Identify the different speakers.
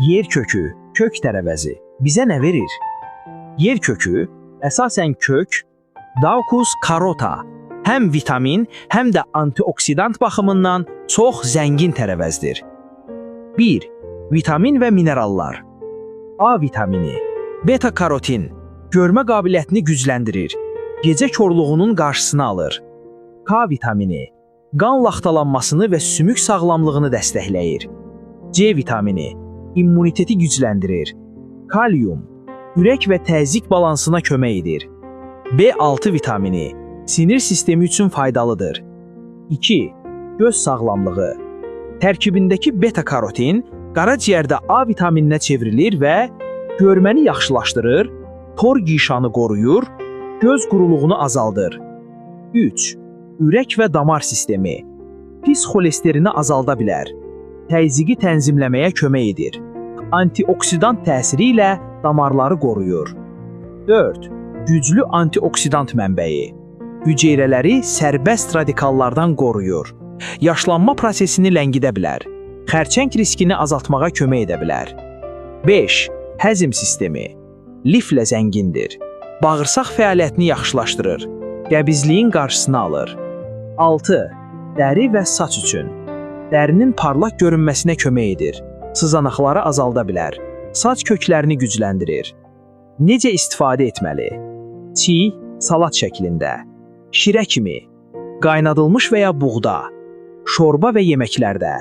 Speaker 1: Yer kökü, kök tərəvəzi bizə nə verir? Yer kökü, əsasən kök, Daucus carota, həm vitamin, həm də antioksidant baxımından çox zəngin tərəvəzdir. 1. Vitamin və minerallar. A vitamini, beta-karotin, görmə qabiliyyətini gücləndirir, gecə korluğunun qarşısını alır. K vitamini, qan laxtalanmasını və sümük sağlamlığını dəstəkləyir. C vitamini, immuniteti gücləndirir. Kalium, ürək və təzyiq balansına kömək edir. B6 vitamini, sinir sistemi üçün faydalıdır. 2. Göz sağlamlığı. Tərkibindəki beta-karotin qaraciyərdə A vitamininə çevrilir və görməni yaxşılaşdırır, tor qişanı qoruyur, göz quruluğunu azaldır. 3. Ürək və damar sistemi. Pis xolesterini azalda bilər. Təzyiqi tənzimləməyə kömək edir. Antioksidant təsiri ilə damarları qoruyur. 4. Güclü antioksidant mənbəyi. Hüceyrələri sərbəst radikallardan qoruyur. Yaşlanma prosesini ləngidə bilər. Xərçəng riskini azaltmağa kömək edə bilər. 5. Həzm sistemi. Liflə zəngindir. Bağırsaq fəaliyyətini yaxşılaşdırır. Qəbizliyin qarşısını alır. 6. Dəri və saç üçün. Dərinin parlaq görünməsinə kömək edir. Sızanaqları azalda bilər. Saç köklərini gücləndirir. Necə istifadə etməli? Çiy, salat şəklində, şirə kimi, qaynadılmış və ya buğda, şorba və yeməklərdə.